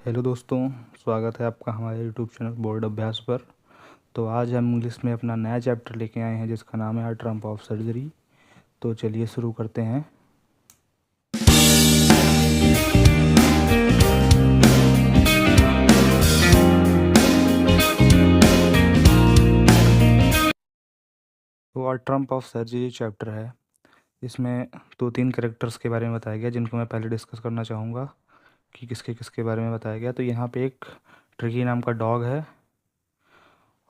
Hello दोस्तों, स्वागत है आपका हमारे यूट्यूब चैनल बोर्ड अभ्यास पर। तो आज हम इंग्लिश में अपना नया चैप्टर लेके आए हैं जिसका नाम है ट्रम्प ऑफ सर्जरी। तो चलिए शुरू करते हैं। तो ट्रम्प ऑफ सर्जरी चैप्टर है। इसमें दो तीन करेक्टर्स के बारे में बताया गया जिनको मैं पहले डिस्कस करना चाहूँगा कि किसके किसके बारे में बताया गया। तो यहाँ पे एक ट्रिकी नाम का डॉग है,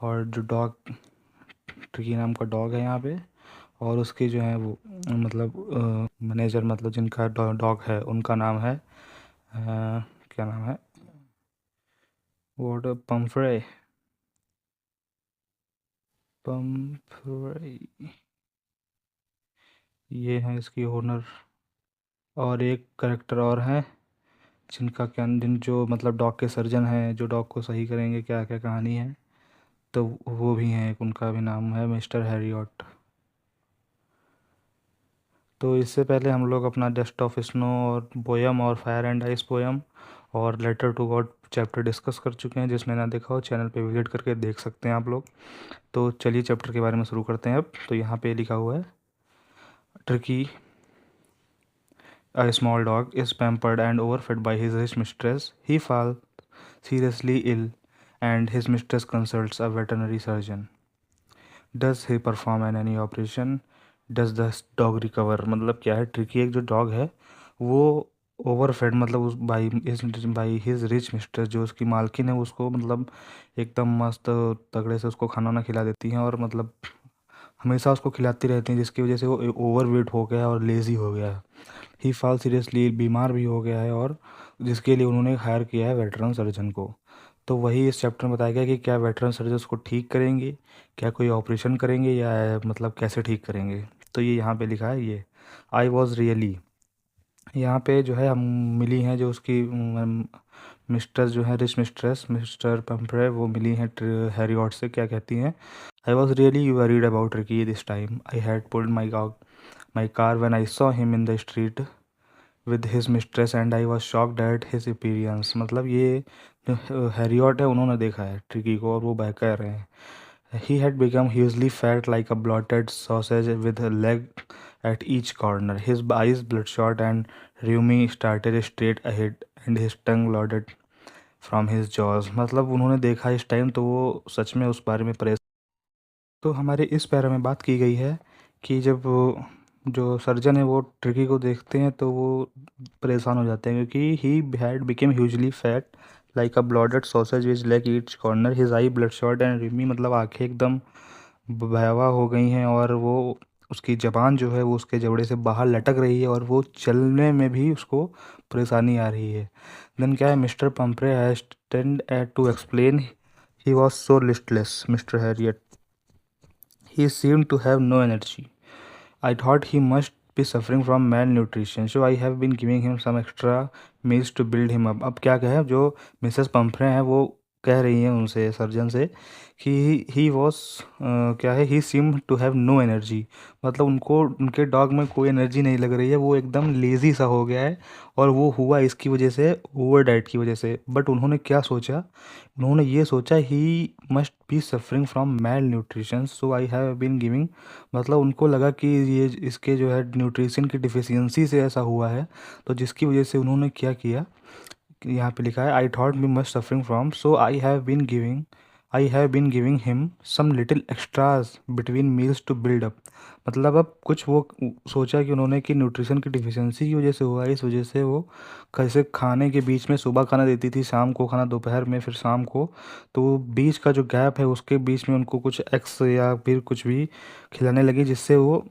और जो डॉग ट्रिकी नाम का डॉग है यहाँ पे, और उसके जो है वो मतलब मैनेजर, मतलब जिनका डॉग है उनका नाम है क्या नाम है, वॉट पम्फ्रे पम्फ्रे ये है इसकी ओनर। और एक करेक्टर और है जिनका क्या, जिन जो मतलब डॉग के सर्जन हैं, जो डॉग को सही करेंगे, क्या क्या कहानी है। तो वो भी हैं, एक उनका भी नाम है मिस्टर हैरियट। तो इससे पहले हम लोग अपना डस्ट ऑफ स्नो और पोयम और फायर एंड आइस पोयम और letter to God chapter discuss कर चुके हैं। जिसने ना देखा हो चैनल पे विजिट करके देख सकते हैं आप लोग। तो चलिए चैप्टर के बारे में शुरू करते हैं अब। तो यहाँ पे लिखा हुआ है, tricky a small dog is pampered and overfed by his rich mistress. He falls seriously ill and his mistress consults a veterinary surgeon. Does he perform any operation? Does the dog recover? मतलब क्या है, tricky एक जो dog है वो ओवरफेड, मतलब उस by his rich mistress, जो उसकी मालकिन है उसको मतलब एकदम मस्त तगड़े से उसको खाना वाना खिला देती हैं, और मतलब हमेशा उसको खिलाती रहती हैं, जिसकी वजह से वो ओवरवेट हो गया है और लेज़ी हो गया है। ही फॉल सीरियसली, बीमार भी हो गया है, और जिसके लिए उन्होंने हायर किया है वेटरन सर्जन को। तो वही इस चैप्टर में बताया गया कि क्या वेटरन सर्जन उसको ठीक करेंगे, क्या कोई ऑपरेशन करेंगे, या मतलब कैसे ठीक करेंगे। तो ये यहाँ पे लिखा है, ये आई वॉज रियली, यहाँ पे जो है हम मिली हैं जो उसकी मिस्ट्रेस जो है, रिच मिस्ट्रेस मिस्टर पम्परे, वो मिली हैं हैरियट से। क्या कहती हैं, I was really worried about Ricky this time. I had pulled my car when I saw him in the street with his mistress and I was shocked at his appearance. मतलब ये जो Harriet है उन्होंने देखा है tricky को, और वो बह कह रहे हैं, he had become hugely fat like a bloated sausage with a leg at each corner. His eyes bloodshot and rheumy started straight ahead and his tongue loaded from his jaws. मतलब उन्होंने देखा इस टाइम तो वो सच में उस बारे में परेशान। तो हमारे इस पैरा में बात की गई है कि जब जो सर्जन है वो ट्रिकी को देखते हैं तो वो परेशान हो जाते हैं, क्योंकि he had became hugely fat like a ब्लॉडेड sausage which like each corner, his I blood shot and Rimi, मतलब आंखें एकदम भयावह हो गई हैं, और वो उसकी ज़बान जो है वो उसके जबड़े से बाहर लटक रही है, और वो चलने में भी उसको परेशानी आ रही है। देन क्या है, Mister Pumphrey has tend to explain he was so listless Mister Herriot, he seemed to have no energy. I thought he must be suffering from malnutrition, so I have been giving him some extra meals to build him up. अब क्या कहे, जो Mrs पंफरे हैं वो कह रही हैं उनसे, सर्जन से, कि ही वॉज क्या है, he seem to have no energy. मतलब उनको उनके डॉग में कोई एनर्जी नहीं लग रही है, वो एकदम लेज़ी सा हो गया है, और वो हुआ इसकी वजह से, ओवर डाइट की वजह से। बट उन्होंने क्या सोचा, उन्होंने ये सोचा ही must be suffering from malnutrition, so I have been giving, मतलब उनको लगा कि ये इसके जो है न्यूट्रिशन की डिफिशियंसी से ऐसा हुआ है। तो जिसकी वजह से उन्होंने क्या किया, कि यहाँ पे लिखा है, I thought me must suffering from, so I have been giving him some little extras between meals to build up. मतलब अब कुछ वो सोचा कि उन्होंने कि न्यूट्रिशन की डिफिशियंसी की वजह से हुआ है, इस वजह से वो कैसे खाने के बीच में सुबह खाना देती थी, शाम को खाना, दोपहर में, फिर शाम को, तो वो बीच का जो गैप है उसके बीच में उनको कुछ एक्स या फिर कुछ भी खिलाने लगी, जिससे वो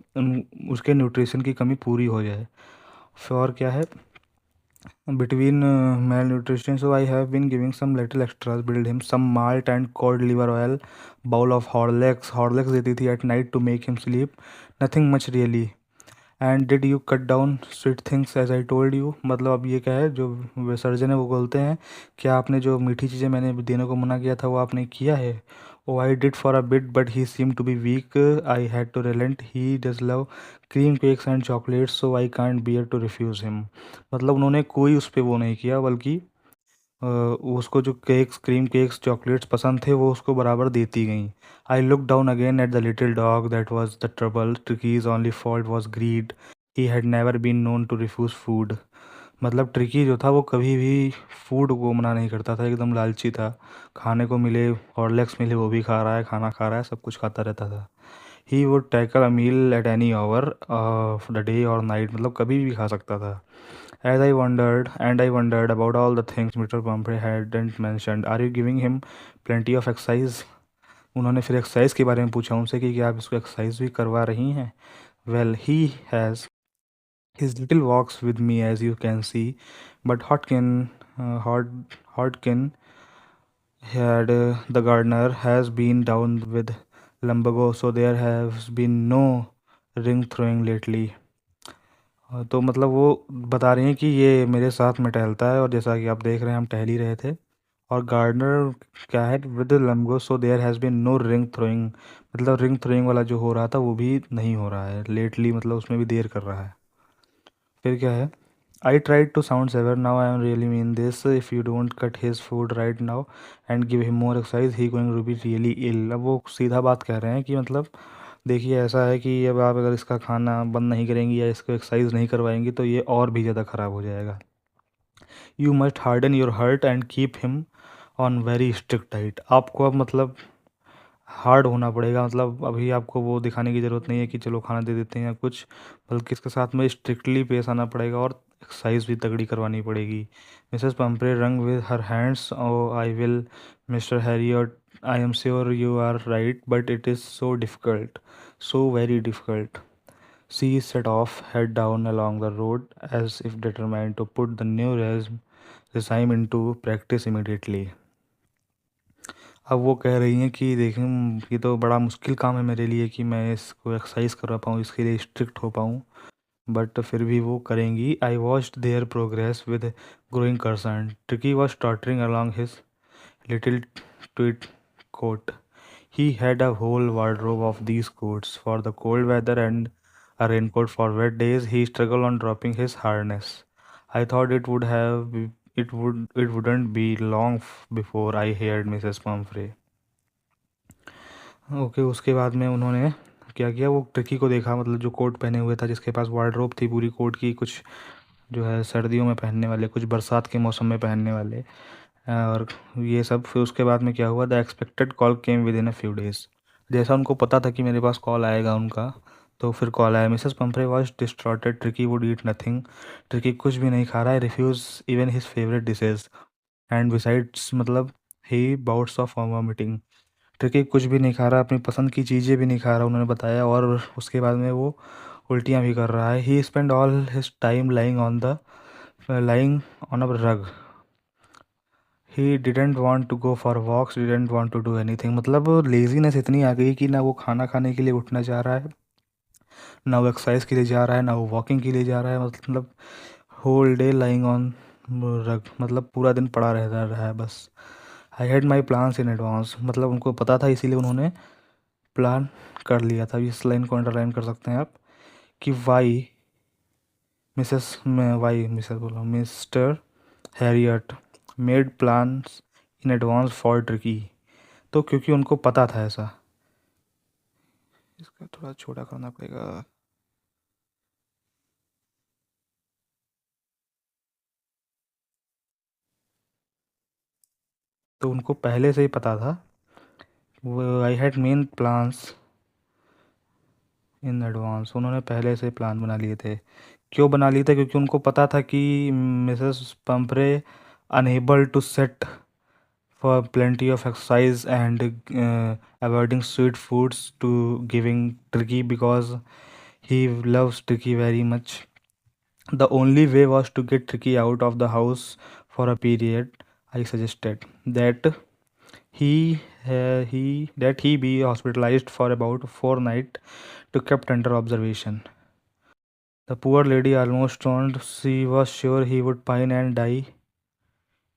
उसके न्यूट्रिशन की कमी पूरी हो जाए। फिर और क्या है, between malnutrition, so I have been giving some little extras, build him some malt and cod liver oil, bowl of Horlicks देती थी at night to make him sleep, nothing much really. And did you cut down sweet things as I told you. मतलब अब ये क्या है, जो surgeon है वो बोलते हैं, क्या आपने जो मीठी चीज़ें मैंने देने को मना किया था वो आपने किया है। Oh I did for a bit but he seem to be weak, I had to relent, he does love cream cakes and chocolates, so I can't bear to refuse him. मतलब उन्होंने कोई उस पर वो नहीं किया, बल्कि उसको जो केक्स, क्रीम केक्स, चॉकलेट्स पसंद थे वो उसको बराबर देती गईं। I look down again at the little dog that was the trouble, Tricki's only fault was greed, he had never been known to refuse food. मतलब ट्रिकी जो था वो कभी भी फूड को मना नहीं करता था, एकदम लालची था। खाने को मिले, हॉर्लिक्स मिले वो भी खा रहा है, खाना खा रहा है, सब कुछ खाता रहता था। He would tackle a meal at any hour of the day और नाइट, मतलब कभी भी खा सकता था। I wondered about all the things Mr. Pumphrey hadn't mentioned. Are you giving him plenty of exercise? उन्होंने फिर एक्सरसाइज के बारे में पूछा उनसे कि क्या आप इसको एक्सरसाइज भी करवा रही हैं? Well, he has his little walks with me, as you can see, but Hodkin the gardener has been down with lumbago, so there has been no ring throwing lately. तो मतलब वो बता रही हैं कि ये मेरे साथ में टहलता है, और जैसा कि आप देख रहे हैं हम टहल ही रहे थे। और गार्डनर क्या है, विद लंगो, so there has been no ring throwing, मतलब रिंग थ्रोइंग वाला जो हो रहा था वो भी नहीं हो रहा है लेटली, मतलब उसमें भी देर कर रहा है। फिर क्या है, I tried to sound severe, now I am really mean this, if you don't cut his food right now and give him more exercise he going to be really ill. अब वो सीधा बात कह रहे हैं कि मतलब देखिए ऐसा है कि अब आप अगर इसका खाना बंद नहीं करेंगी या इसको एक्सरसाइज नहीं करवाएंगी तो ये और भी ज़्यादा ख़राब हो जाएगा। You must harden your heart and keep him on very strict diet. आपको अब मतलब हार्ड होना पड़ेगा, मतलब अभी आपको वो दिखाने की ज़रूरत नहीं है कि चलो खाना दे देते हैं या कुछ, बल्कि इसके साथ में स्ट्रिक्टली पेश आना पड़ेगा और एक्सरसाइज भी तगड़ी करवानी पड़ेगी। Mrs Pumphrey wrung with her hands, oh I will Mr Herriot, I am sure you are right but it is so difficult, so very difficult. She set off, head down along the road, as if determined to put the new regime into practice immediately. अब वो कह रही हैं कि देखें, ये तो बड़ा मुश्किल काम है मेरे लिए कि मैं इसको एक्सरसाइज करवा पाऊँ, इसके लिए स्ट्रिक्ट हो पाऊँ, बट फिर भी वो करेंगी। I watched their progress with growing concern. Tricki was tottering along his little tweed coat. He had a whole wardrobe of these coats for the cold weather and a raincoat for wet days. He struggled on dropping his harness. I thought it wouldn't be long before I heard Mrs. Pumphrey. Okay, उसके बाद में उन्होंने क्या किया, वो tricky को देखा, मतलब जो कोट पहने हुए था, जिसके पास वार्डरोब थी पूरी कोट की, कुछ जो है सर्दियों में पहनने वाले, कुछ बरसात के मौसम में पहनने वाले, और ये सब। फिर उसके बाद में क्या हुआ, the expected call came with in a few days. जैसा उनको पता था कि मेरे पास कॉल आएगा उनका, तो फिर कॉल आया। Mrs Pumphrey was distraught, Tricki would eat nothing. Tricki कुछ भी नहीं खा रहा है, refuse even his favourite dishes and besides, मतलब he bouts of vomiting. Tricki कुछ भी नहीं खा रहा, अपनी पसंद की चीज़ें भी नहीं खा रहा, उन्होंने बताया, और उसके बाद में वो उल्टियाँ भी कर रहा है। He spend all his time lying on a rug. He didn't want to go for walks, didn't want to do anything, मतलब लेजीनेस इतनी आ गई कि ना वो खाना खाने के लिए उठना चाह रहा है, ना वो एक्सरसाइज के लिए जा रहा है, ना वो वॉकिंग के लिए जा रहा है, मतलब होल डे लाइंग ऑन रग, मतलब पूरा दिन पड़ा रहता रहा है बस। I had my plans in advance, मतलब उनको पता था, इसीलिए उन्होंने प्लान कर लिया था। इस लाइन को अंडरलाइन कर सकते हैं आप कि वाई मिसेस बोला mister Harriet made plans in advance for tricky. तो क्योंकि उनको पता था ऐसा, इसका थोड़ा छोटा करना पड़ेगा। तो उनको पहले से ही पता था, वो I had main plans in advance, उन्होंने पहले से प्लान बना लिए थे। क्यों बना लिए थे, क्योंकि उनको पता था कि Mrs Pumphrey unable to set for plenty of exercise and avoiding sweet foods to giving Tricky because he loves Tricky very much. The only way was to get Tricky out of the house for a period. I suggested that he be hospitalized for about 4 nights to kept under observation. The poor lady almost stoned. She was sure he would pine and die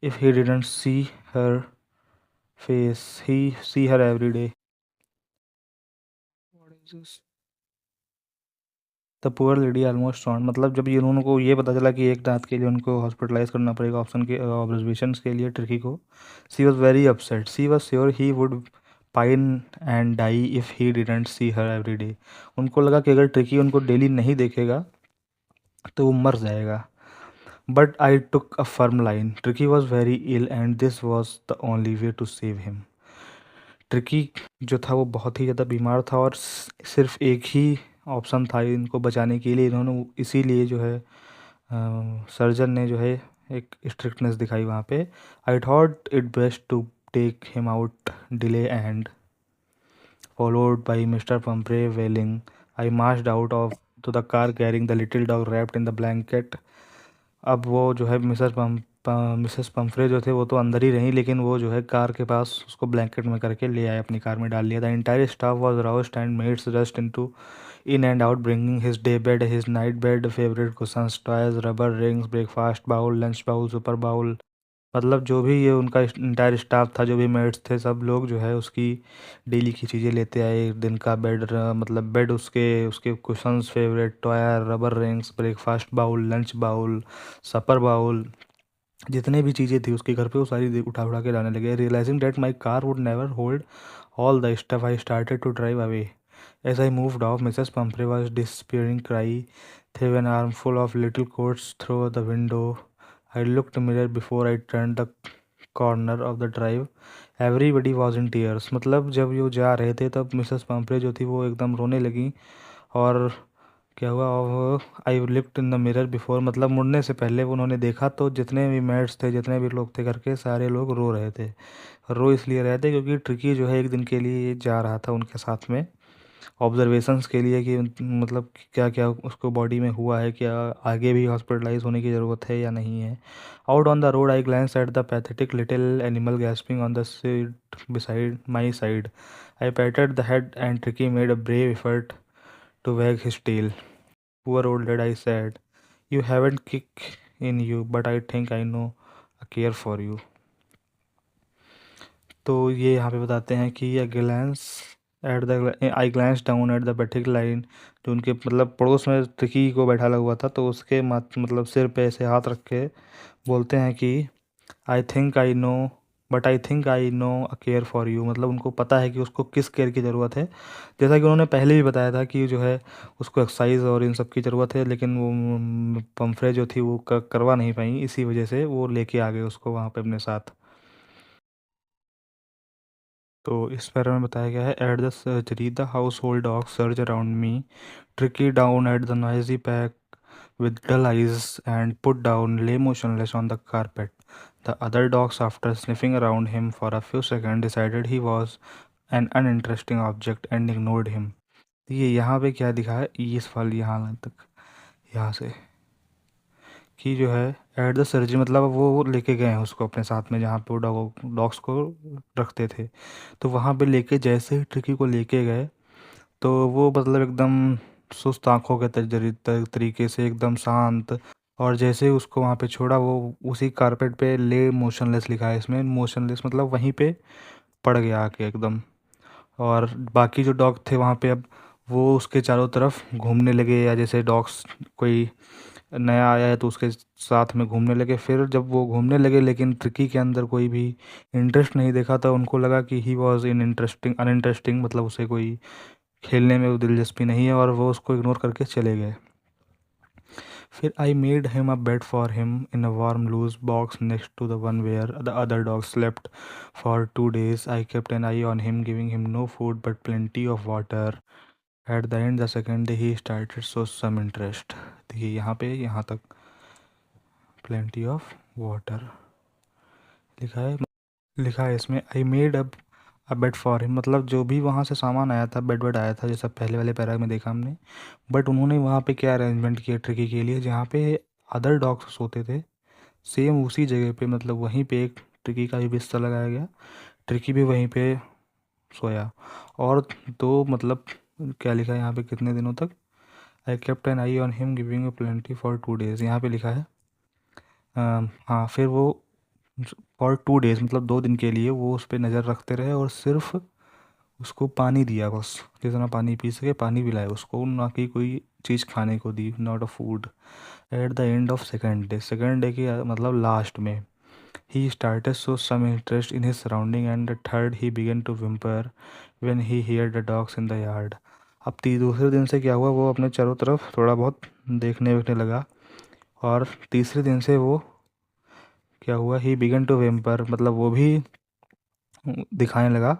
if he didn't see her face. He see her every day. What is this? The poor lady almost on, मतलब जब ये उनको ये पता चला कि एक रात के लिए उनको हॉस्पिटलाइज करना पड़ेगा ऑप्शन के ऑब्जर्वेशंस के लिए ट्रिकी को, she was very upset, she was sure he would pine and die if he didn't see her every day. उनको लगा कि अगर ट्रिकी उनको डेली नहीं देखेगा तो वो मर जाएगा। But I took a firm line, Tricki was very ill and this was the only way to save him. Tricki जो था वो बहुत ही ज़्यादा बीमार था और सिर्फ एक ही ऑप्शन था इनको बचाने के लिए, इन्होंने इसीलिए जो है सर्जन ने जो है एक स्ट्रिक्टनेस दिखाई वहाँ पे। I thought it best to take him out delay and followed by Mr. Pumphrey wailing. I marched out of to the car carrying the little dog wrapped in the blanket. अब वो जो है Mrs Pomfrey जो थे वो तो अंदर ही रहीं, लेकिन वो जो है कार के पास उसको ब्लैंकेट में करके ले आए, अपनी कार में डाल लिया था। Entire staff was roused and maids rushed in and out bringing his day bed, his night bed, favourite cushions, toys, rubber rings, breakfast bowl, lunch bowl, super bowl, मतलब जो भी ये उनका इंटायर स्टाफ था, जो भी मेट्स थे, सब लोग जो है उसकी डेली की चीज़ें लेते आए। एक दिन का बेड, मतलब बेड, उसके उसके cushions, favourite toys, rubber rings, breakfast bowl, lunch bowl, supper bowl, जितने भी चीज़ें थी उसके घर पे वो सारी उठा उठा के लाने लगे। Realising that my car would never hold all the stuff I started to drive away. As I moved off Mrs Pumphrey was despairing cry threw an armful of little coats through the window. I looked mirror before I turned the corner of the drive. Everybody was in tears. मतलब जब ये जा रहे थे तब Mrs पम्परे जो थी वो एकदम रोने लगी। और क्या हुआ, I lift in the mirror before, मतलब मुड़ने से पहले उन्होंने देखा तो जितने भी मेट्स थे, जितने भी लोग थे करके, सारे लोग रो रहे थे। रो इसलिए रहे थे क्योंकि ट्रिकी जो है एक दिन के लिए जा रहा था उनके साथ में ऑब्जर्वेशंस के लिए कि मतलब क्या क्या उसको बॉडी में हुआ है, क्या आगे भी हॉस्पिटलाइज होने की ज़रूरत है या नहीं है। Out on the road I glance at the pathetic little animal gasping on the seat beside my side. I patted the head and Tricki made a brave effort to wag his tail. Poor old dead, I said, you haven't kick in you but I think I know a care for you. तो ये यहाँ पे बताते हैं कि ये glance at the I glance down at the बैठक line, जो उनके मतलब पड़ोस में ट्रिकी को बैठा हुआ था, तो उसके मतलब सिर पे ऐसे हाथ रख के बोलते हैं कि आई think I no but I think I know a care for you, मतलब उनको पता है कि उसको किस केयर की ज़रूरत है। जैसा कि उन्होंने पहले भी बताया था कि जो है उसको एक्सरसाइज और इन सब की ज़रूरत है, लेकिन वो पम्फ्रे जो थी वो करवा नहीं पाई, इसी वजह से वो लेके आ गए उसको वहाँ पे अपने साथ। तो इस पैरा में बताया गया है, at the surgery the house hold dog search around me, tricky down at the noisy pack with dull eyes and put down, lay motionless on the carpet. The other dogs, after sniffing around him for a few seconds, decided he was an uninteresting object and ignored him. ये यहाँ पे क्या दिखा है, ये सवाल यहाँ तक, यहाँ से कि जो है एट द सर्जरी, मतलब वो लेके गए हैं उसको अपने साथ में जहाँ पे वो डॉग्स को रखते थे। तो वहाँ पे लेके जैसे ही ट्रिकी को लेके गए तो वो मतलब एकदम सुस्त आंखों के तरीके से एकदम शांत, और जैसे ही उसको वहाँ पे छोड़ा वो उसी कारपेट पे ले मोशनलेस लिखा है इसमें, मोशनलेस मतलब वहीं पे पड़ गया आके एकदम। और बाकी जो डॉग थे वहाँ पे अब वो उसके चारों तरफ घूमने लगे, या जैसे डॉग्स कोई नया आया है तो उसके साथ में घूमने लगे। फिर जब वो घूमने लगे लेकिन ट्रिकी के अंदर कोई भी इंटरेस्ट नहीं देखा था, उनको लगा कि he was in interesting uninteresting, मतलब उसे कोई खेलने में वो दिलचस्पी नहीं है, और वो उसको इग्नोर करके चले गए। फिर I made him a bed for him in a warm loose box next to the one where the other dog slept for 2 days. I kept an eye on him, giving him no food but plenty of water. At the end the second day he started show some interest. देखिए यहाँ पे यहाँ तक plenty of water लिखा है, लिखा है इसमें I made a bed for him, मतलब जो भी वहाँ से सामान आया था, बेड वेड आया था जैसा पहले वाले पैरा में देखा हमने, बट उन्होंने वहाँ पे क्या अरेंजमेंट किया ट्रिकी के लिए, जहाँ पे अदर डॉग्स सोते थे सेम उसी जगह पे, मतलब वहीं पे एक ट्रिकी का भी बिस्तर लगाया गया, ट्रिकी भी वहीं पे सोया। और दो मतलब क्या लिखा है यहाँ पे, कितने दिनों तक, I kept an eye on him giving plenty for 2 days, यहाँ पे लिखा है। हाँ, फिर वो फॉर 2 days मतलब 2 दिन के लिए वो उस पर नज़र रखते रहे और सिर्फ उसको पानी दिया, बस जितना पानी पी सके पानी पिलाया उसको, ना कि कोई चीज़ खाने को दी, not a food. At the end of second day की मतलब लास्ट में, he started so some interest in his surrounding and the third he began to whimper when he hear the dogs in the yard. अब दूसरे दिन से क्या हुआ, वो अपने चारों तरफ थोड़ा बहुत देखने वेखने लगा, और तीसरे दिन से वो क्या हुआ, ही बिगन टू विम्पर मतलब वो भी दिखाने लगा।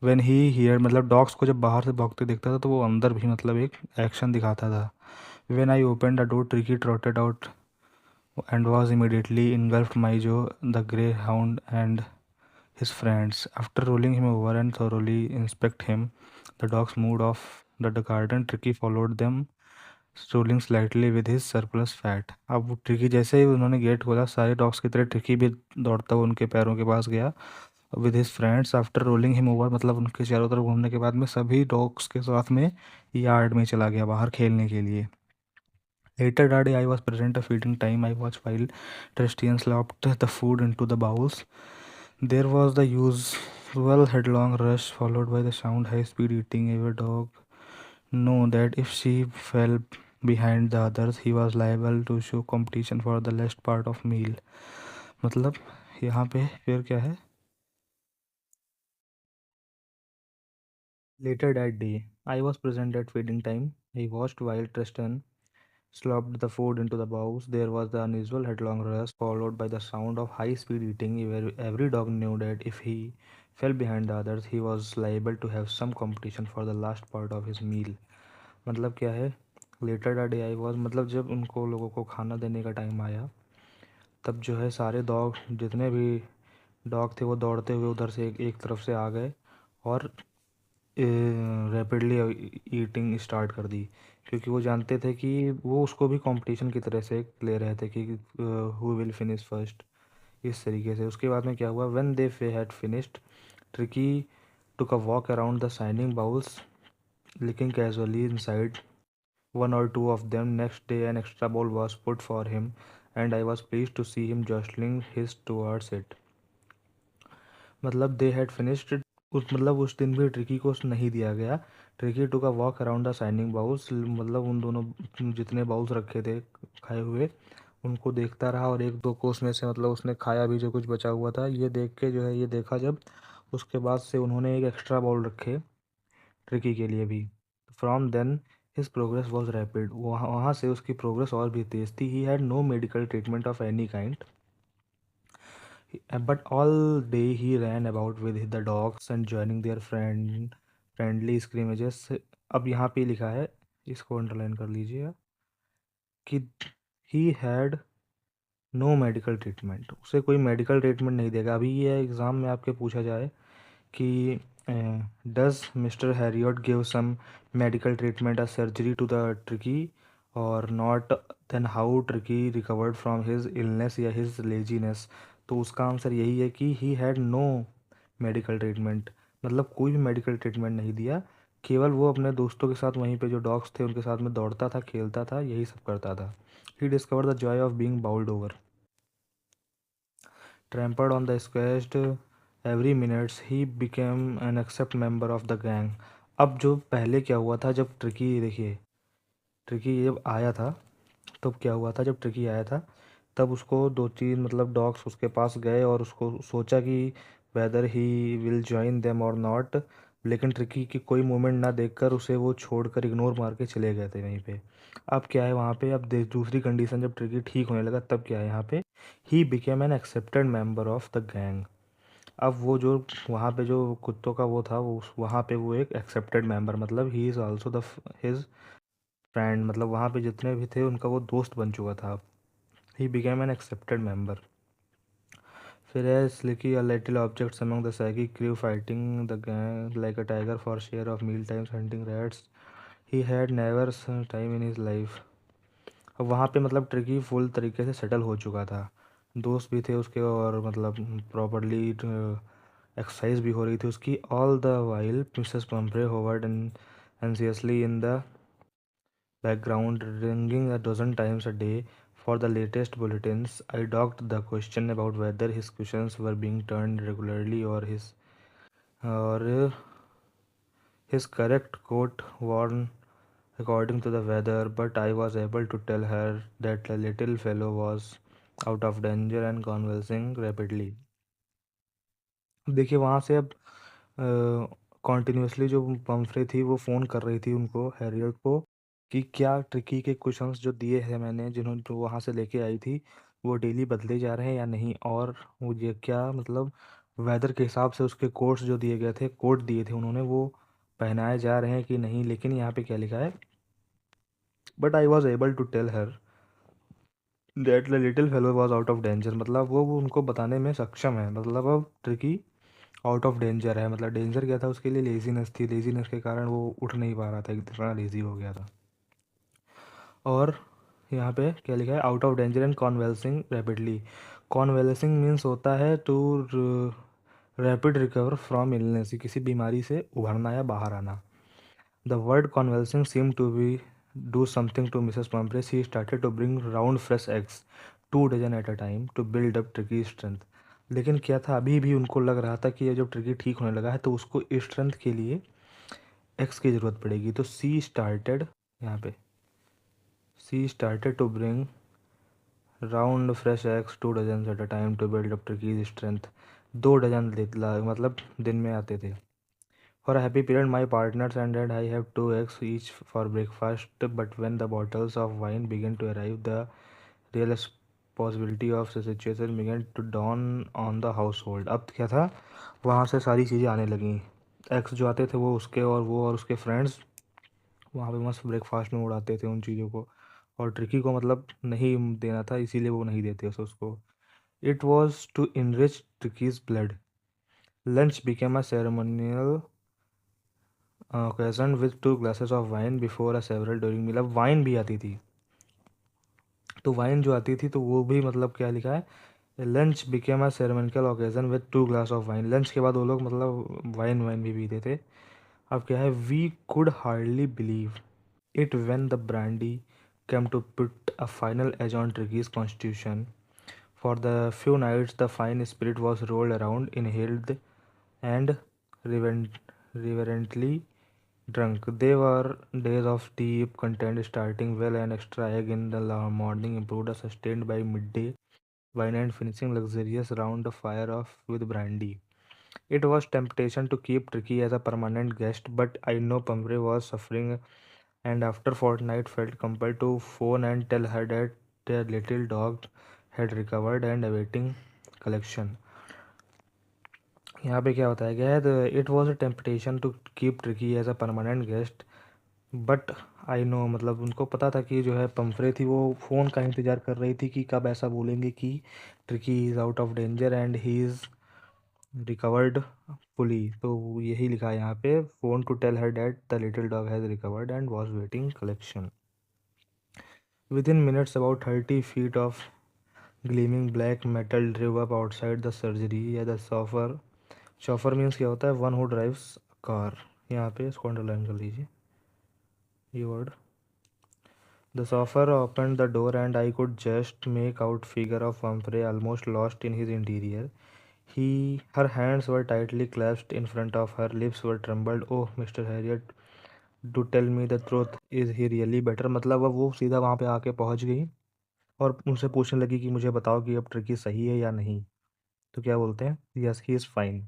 व्हेन ही हियर मतलब डॉग्स को जब बाहर से भौंकते देखता था तो वो अंदर भी मतलब एक एक्शन दिखाता था। When I open the door Tricki trotted out and was immediately engulfed by Joe, the greyhound, and his friends. After rolling him over and thoroughly inspect him, the dogs moved off the garden. Tricky followed them, strolling slightly with his surplus fat. अब वो tricky जैसे ही उन्होंने gate खोला, सारे dogs की तरह tricky भी दौड़ता हुआ उनके पैरों के पास गया। With his friends after rolling him over मतलब उनके चारों तरफ घूमने के बाद में सभी डॉग्स के साथ में यार्ड में चला गया बाहर खेलने के लिए। Later that day I was present at feeding time. I watched while Tristian slopped the food into the bowls. There was the usual headlong rush followed by the sound high speed eating. Every dog know that if she fell behind the others he was liable to show competition for the last part of meal. मतलब यहाँ पे फिर क्या है, later that day I was present at feeding time. I watched while Tristan slopped the food into the bowls. There was the unusual headlong rush, followed by the sound of high speed eating, where every dog knew that if he fell behind the others, he was liable to have some competition for the last part of his meal. मतलब क्या है, later the day I was मतलब जब उनको लोगों को खाना देने का टाइम आया, तब जो है सारे डॉग जितने भी डॉग थे वो दौड़ते हुए उधर से एक तरफ से आ गए और रैपिडली ईटिंग स्टार्ट कर दी, क्योंकि वो जानते थे कि वो उसको भी कंपटीशन की तरह से ले रहे थे कि हु विल फिनिश फर्स्ट, इस तरीके से। उसके बाद में क्या हुआ, when they had finished Tricki took a walk around the shining bowls licking casually inside one or two of them. Next day an extra bowl was put for him and I was pleased to see him jostling his towards it. मतलब दे had finished उस मतलब उस दिन भी tricky को नहीं दिया गया। ट्रिकी टू का walk around the shining bowls मतलब उन दोनों जितने बाउल्स रखे थे खाए हुए उनको देखता रहा, और एक दो को उसमें से मतलब उसने खाया भी जो कुछ बचा हुआ था, ये देख के जो है ये देखा जब, उसके बाद से उन्होंने एक एक्स्ट्रा बाउल रखे ट्रिकी के लिए भी। From then his progress was rapid, वहाँ वहाँ से उसकी प्रोग्रेस और भी तेज़ थी। He had no medical treatment of any kind but all day he ran about with the dogs and joining their friendly scrimmages. अब यहाँ पे लिखा है, इसको अंडरलाइन कर लीजिए कि he had no medical treatment, उसे कोई मेडिकल ट्रीटमेंट नहीं देगा। अभी ये एग्ज़ाम में आपके पूछा जाए कि does Mister Herriot give some medical treatment, a surgery to the Tricki और not, then how Tricki recovered from his illness या हिज लेजीनेस। तो उसका आंसर यही है कि he had no medical treatment, मतलब कोई भी मेडिकल ट्रीटमेंट नहीं दिया, केवल वो अपने दोस्तों के साथ वहीं पे जो डॉग्स थे उनके साथ में दौड़ता था, खेलता था, यही सब करता था। He discover the joy of being bowled over, trampled on the squashed every minutes, he became an accept member of the gang. अब जो पहले क्या हुआ था जब ट्रिकी देखिए, ट्रिकी जब आया था तब क्या हुआ था, जब ट्रिकी आया था तब उसको दो तीन मतलब डॉग्स उसके पास गए और उसको सोचा कि weather he will join them और नॉट, लेकिन ट्रिकी की कोई मूवमेंट ना देखकर उसे वो छोड़कर इग्नोर मार के चले गए थे वहीं पे। अब क्या है वहाँ पे, अब दूसरी कंडीशन जब ट्रिकी ठीक होने लगा तब क्या है यहाँ पे, ही became an accepted member of the gang. अब वो जो वहाँ पे जो कुत्तों का वो था वो वहाँ पे वो एक एक्सेप्टेड मेंबर मतलब he is also the his friend, मतलब वहाँ पे जितने भी थे उनका वो दोस्त बन चुका था। He became an accepted member. फिर है स्लिकी a little objects among the shaggy crew fighting the gang like a tiger for share of meal times hunting rats, he had never time in his life. अब वहाँ पे मतलब tricky full तरीके से settle हो चुका था, दोस्त भी थे उसके और मतलब प्रॉपरली एक्सरसाइज भी हो रही थी उसकी। All the while Mrs Pumphrey hovered and anxiously in the background, ringing a dozen times a day for the latest bulletins. I docked the question about whether his cushions were being turned regularly or his correct coat worn according to the weather, but I was able to tell her that the little fellow was out of danger and convulsing rapidly. देखिए वहाँ से अब continuously जो Pomfrey थी वो phone कर रही थी उनको, हैरियट को, कि क्या ट्रिकी के कुशन्स जो दिए हैं मैंने, जिन्होंने जो वहाँ से लेके आई थी, वो डेली बदले जा रहे हैं या नहीं, और मुझे क्या मतलब वेदर के हिसाब से उसके कोट्स जो दिए गए थे, कोट दिए थे उन्होंने, वो पहनाए जा रहे हैं कि नहीं। लेकिन यहाँ पे क्या लिखा है, but I was able to tell her that the little fellow was out of danger, मतलब वो उनको बताने में सक्षम है, मतलब अब ट्रिकी आउट ऑफ डेंजर है। मतलब डेंजर क्या था उसके लिए, लेजीनेस थी, लेजीनेस के कारण वो उठ नहीं पा रहा था, इतना लेजी हो गया था। और यहाँ पे क्या लिखा है, out of danger and convalescing rapidly. Convalescing means होता है to rapid recover from illness, किसी बीमारी से उभरना या बाहर आना। The word convalescing seem to be do something to Mrs Pumphrey's, he started to bring round fresh eggs 2 dozen at a time to build up Tricki strength. लेकिन क्या था, अभी भी उनको लग रहा था कि ये जब ट्रिकी ठीक होने लगा है तो उसको स्ट्रेंथ के लिए एक्स की ज़रूरत पड़ेगी। तो सी स्टार्टेड, यहाँ पे she started to bring round fresh eggs 2 dozen at a time to build up Tricki strength. 2 dozen मतलब दिन में आते थे। For a happy period, my partners and I have 2 eggs each for breakfast. But when the bottles of wine began to arrive, the real possibility of the situation began to dawn on the household. अब क्या था, वहाँ से सारी चीज़ें आने लगी। Eggs जो आते थे वो उसके, और वो और उसके फ्रेंड्स वहाँ पे मस्त ब्रेकफास्ट में उड़ाते थे उन चीज़ों को, और ट्रिकी को मतलब नहीं देना था, इसीलिए वो नहीं देते उसको। It was to enrich Tricki's blood. Lunch became a ceremonial occasion with 2 glasses of wine before a several during meal। अब वाइन भी आती थी, तो वाइन जो आती थी तो वो भी मतलब क्या लिखा है, lunch became a ceremonial occasion with 2 glass of wine. Lunch के बाद वो लोग मतलब वाइन वाइन भी पीते थे। अब क्या है, we could hardly believe it when the brandy came to put a final edge on Tricky's constitution. For the few nights the fine spirit was rolled around, inhaled and reverently drunk. They were days of deep content, starting well an extra egg in the morning, improved sustained by midday wine, and finishing luxurious round the fire of with brandy. It was temptation to keep Tricky as a permanent guest, but I know Pumfrey was suffering, and after fortnight felt compelled to phone and tell her that their little dog had recovered and awaiting collection. यहाँ पे क्या बताया गया है, it was a temptation to keep Tricki as a permanent guest, but I know, मतलब उनको पता था कि जो है पम्फ्रे थी वो फ़ोन का इंतज़ार कर रही थी कि कब ऐसा बोलेंगे कि Tricki is out of danger and he is recovered fully. तो यही लिखा है यहाँ पे, phone to tell her that the little dog has recovered and was waiting collection. Within minutes about 30 feet ऑफ gleaming black metal drove up outside the surgery या the chauffeur। chauffeur means क्या होता है, one who drives car. यहाँ पे इसको underline कर लीजिए ये word. The chauffeur opened the door and I could just make out figure of Humphrey almost lost in his interior. Her hands were tightly clasped in front of her, lips were trembled. Oh, Mr. Harriet, to tell me the truth, is he really better? मतलब अब वो सीधा वहाँ पे आके पहुँच गई और उनसे पूछने लगी कि मुझे बताओ कि अब ट्रिकी सही है या नहीं। तो क्या बोलते हैं, yes he is fine,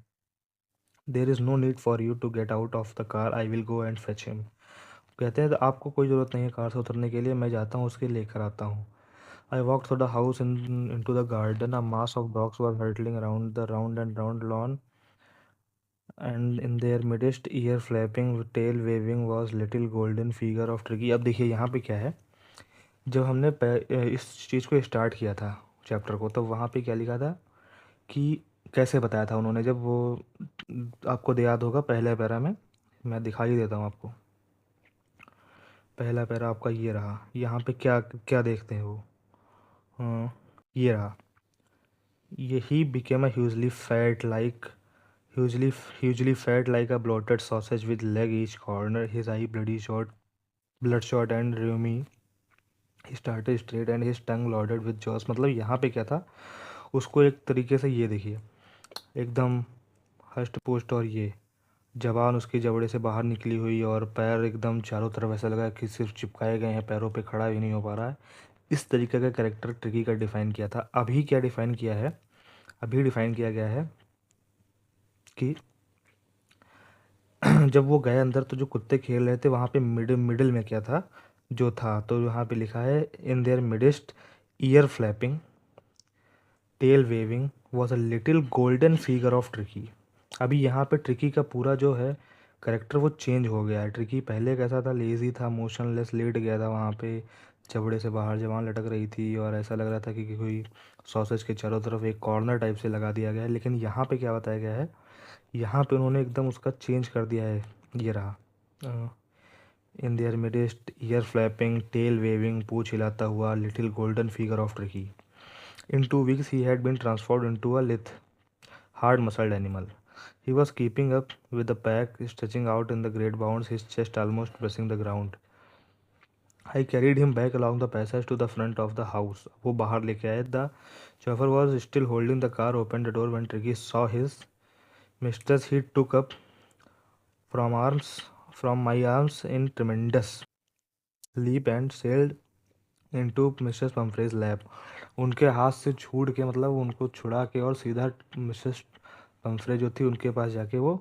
there is no need for you to get out of the car, I will go and fetch him. कहते हैं तो आपको कोई ज़रूरत नहीं है कार से उतरने के लिए, मैं जाता हूँ उसके लेकर आता हूँ। I walked through the house into the garden. A mass of dogs was hurtling around the round and round lawn, and in their midst, ear flapping, tail waving, was little golden figure of Tricky। अब देखिए यहाँ पे क्या है, जब हमने इस चीज़ को स्टार्ट किया था चैप्टर को, तो वहाँ पे क्या लिखा था कि कैसे बताया था उन्होंने, जब वो आपको याद होगा पहले पैरा में, मैं दिखाई देता हूँ आपको। पहला पैरा आपका ये रहा, यहाँ पे क्या क्या देखते हैं वो, हाँ, ये रहा, ये he became a hugely fat like a bloated sausage with leg each corner, his eye bloodshot and rheumy, he started straight and his tongue loaded with jaws। मतलब यहाँ पे क्या था, उसको एक तरीके से ये देखिए एकदम हष्ट पुष्ट और ये जबान उसकी जबड़े से बाहर निकली हुई और पैर एकदम चारों तरफ ऐसा लगा कि सिर्फ चिपकाए गए हैं, पैरों पे खड़ा भी नहीं हो पा रहा है। इस तरीके का कैरेक्टर ट्रिकी का डिफ़ाइन किया था। अभी क्या डिफ़ाइन किया है, अभी डिफ़ाइन किया गया है कि जब वो गए अंदर तो जो कुत्ते खेल रहे थे वहाँ पे मिडिल मिडिल में क्या था, जो था तो यहाँ पे लिखा है in their midst ear flapping tail waving was a little golden figure of Tricki. अभी यहाँ पे ट्रिकी का पूरा जो है करेक्टर वो चेंज हो गया है। ट्रिकी पहले कैसा था, लेज़ी था, मोशनलेस लेट गया था वहाँ पे, जबड़े से बाहर जबान लटक रही थी और ऐसा लग रहा था कि कोई सॉसेज के चारों तरफ एक कॉर्नर टाइप से लगा दिया गया है। लेकिन यहाँ पे क्या बताया गया है, यहाँ पे उन्होंने एकदम उसका चेंज कर दिया है। ये रहा, in their midst ear flapping tail waving, पूछ हिलाता हुआ little golden figure of Tricki. In 2 weeks, he had been transformed into a lithe, hard-muscled animal. He was keeping up with the pack, stretching out in the great bounds, his chest almost brushing the ground. I carried him back along the passage to the front of the house. वो बाहर लेके आए. The chauffeur was still holding the car open the door when Tricky saw his mistress. He took up from my arms in tremendous leap and sailed into Mrs Pumphrey's lap. उनके हाथ से छूट के, मतलब उनको छुड़ा के और सीधा मिसेस पम्फ्रे जो थी उनके पास जाके वो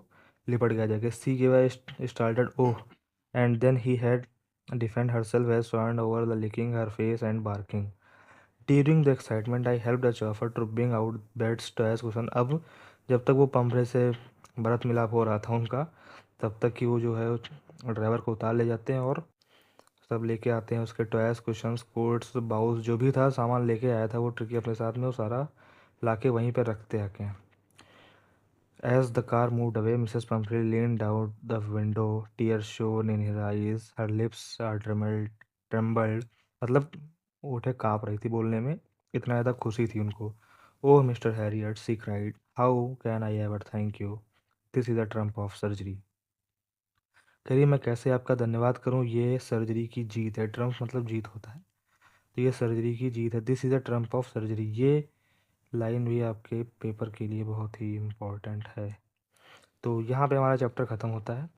लिपट गया जाके. सी के वाई started oh and then he had defend herself as swan over the licking her face and barking. During the excitement I help the chauffeur to bring out beds to as question. अब जब तक वो Pomfrey से भरत मिलाप हो रहा था उनका, तब तक कि वो जो है ड्राइवर को उतार ले जाते हैं और सब लेके आते हैं उसके टॉयस, कुशंस, कोट्स, बाउल्स, जो भी था सामान लेके आया था वो ट्रिकी अपने साथ में, वो सारा लाके वहीं पर रखते आके. As the car moved away Mrs Pumphrey leaned out the window, tears shone in her eyes, her lips trembled. मतलब होठें काँप रही थी बोलने में, इतना ज़्यादा खुशी थी उनको. Oh Mister Herriot, she cried, how can I ever thank you, this is a trump of surgery. कह रही मैं कैसे आपका धन्यवाद करूं, ये सर्जरी की जीत है. ट्रम्प मतलब जीत होता है, तो ये सर्जरी की जीत है. This is a trump of surgery. ये लाइन भी आपके पेपर के लिए बहुत ही इम्पोर्टेंट है. तो यहाँ पे हमारा चैप्टर ख़त्म होता है.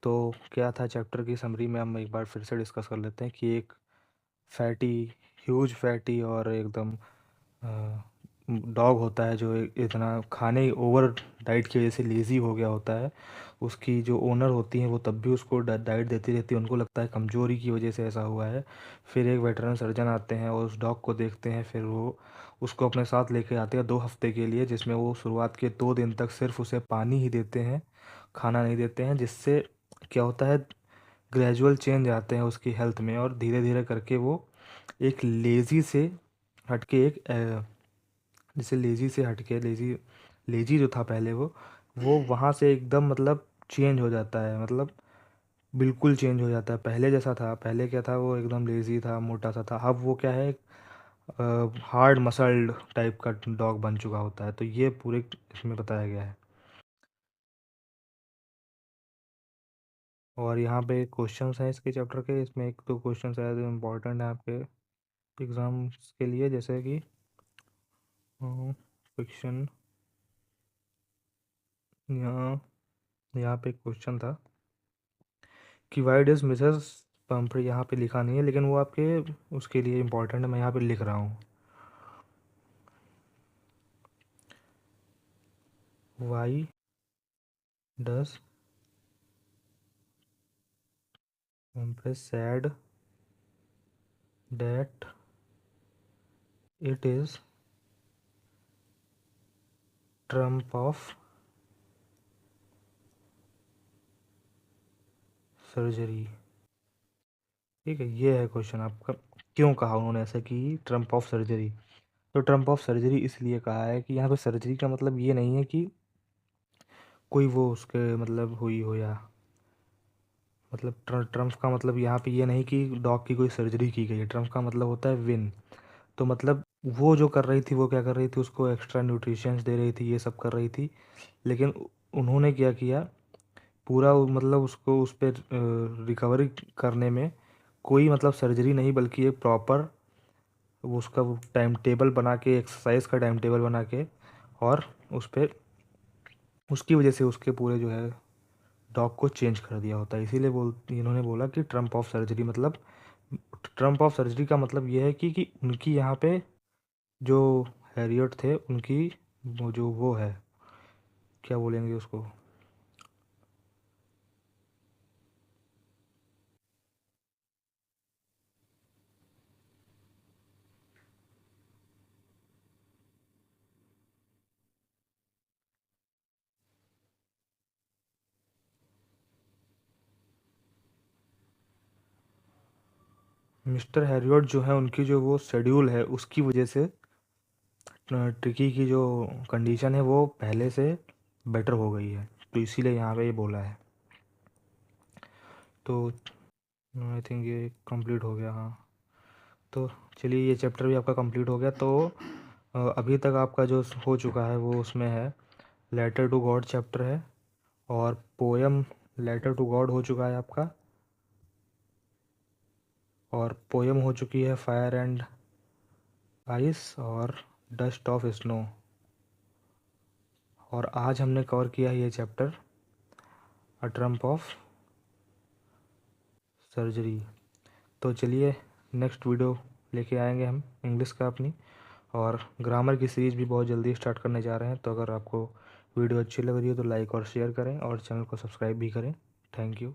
तो क्या था चैप्टर की समरी में हम एक बार फिर से डिस्कस कर लेते हैं कि एक फैटी, ह्यूज फैटी और एकदम डॉग होता है जो इतना खाने ओवर डाइट की वजह से लेज़ी हो गया होता है. उसकी जो ओनर होती हैं वो तब भी उसको डाइट देती रहती है, उनको लगता है कमज़ोरी की वजह से ऐसा हुआ है. फिर एक वेटरन सर्जन आते हैं और उस डॉग को देखते हैं, फिर वो उसको अपने साथ लेके आते हैं 2 हफ्ते के लिए, जिसमें वो शुरुआत के 2 दिन तक सिर्फ उसे पानी ही देते हैं, खाना नहीं देते हैं. जिससे क्या होता है, ग्रेजुअल चेंज आते हैं उसकी हेल्थ में और धीरे धीरे करके वो एक लेज़ी से हटके एक जैसे लेज़ी से हटके लेज़ी लेज़ी जो था पहले वो वहाँ से एकदम मतलब चेंज हो जाता है. मतलब बिल्कुल चेंज हो जाता है. पहले जैसा था, पहले क्या था, वो एकदम लेज़ी था, मोटा सा था. अब वो क्या है, हार्ड मसल्ड टाइप का डॉग बन चुका होता है. तो ये पूरे इसमें बताया गया है. और यहाँ पे क्वेश्चंस हैं इसके चैप्टर के. इसमें एक दो क्वेश्चंस है जो इम्पोर्टेंट है आपके एग्ज़ाम्स के लिए, जैसे कि क्वेश्चन यहाँ यहाँ पे क्वेश्चन था कि वाई डज मिसेस पम्फ्रे, यहाँ पे लिखा नहीं है लेकिन वो आपके उसके लिए इम्पोर्टेंट है, मैं यहाँ पे लिख रहा हूँ. Why does Pomfrey sad that it is Trump of surgery. ठीक है, ये है क्वेश्चन आपका. क्यों कहा उन्होंने ऐसा कि ट्रम्प ऑफ सर्जरी. तो ट्रम्प ऑफ सर्जरी इसलिए कहा है कि यहाँ पे सर्जरी का मतलब ये नहीं है कि कोई वो उसके मतलब हुई हो, या मतलब ट्रम्प का मतलब यहाँ पे ये नहीं कि डॉग की कोई सर्जरी की गई है. ट्रम्प का मतलब होता है विन. तो मतलब वो जो कर रही थी, वो क्या कर रही थी, उसको एक्स्ट्रा न्यूट्रिशंस दे रही थी, ये सब कर रही थी. लेकिन उन्होंने क्या किया, पूरा मतलब उसको उस पर रिकवरी करने में कोई मतलब सर्जरी नहीं, बल्कि एक प्रॉपर वो उसका वो टाइम टेबल बना के, एक्सरसाइज का टाइम टेबल बना के, और उस पर उसकी वजह से उसके पूरे जो है डॉग को चेंज कर दिया होता है। इसीलिए इन्होंने बोला कि ट्रम्प ऑफ सर्जरी, मतलब ट्रम्प ऑफ सर्जरी का मतलब ये है कि उनकी यहाँ पे जो हैरियट थे उनकी वो है, क्या बोलेंगे उसको, मिस्टर हैरियट जो है उनकी जो वो शेड्यूल है उसकी वजह से ट्रिकी की जो कंडीशन है वो पहले से बेटर हो गई है, तो इसीलिए यहाँ पे ये बोला है। तो आई थिंक ये कंप्लीट हो गया, हाँ। तो चलिए ये चैप्टर भी आपका कंप्लीट हो गया। तो अभी तक आपका जो हो चुका है वो उसमें है लेटर टू गॉड चैप्टर है, और पोएम लेटर टू गॉड हो चुका है आपका, और पोएम हो चुकी है फायर एंड आइस और डस्ट ऑफ स्नो। और आज हमने कवर किया है ये chapter a trump of surgery. तो चलिए नेक्स्ट वीडियो लेके आएंगे हम इंग्लिश का अपनी, और ग्रामर की सीरीज़ भी बहुत जल्दी स्टार्ट करने जा रहे हैं। तो अगर आपको वीडियो अच्छी लग रही है तो लाइक और शेयर करें और चैनल को सब्सक्राइब भी करें। Thank you.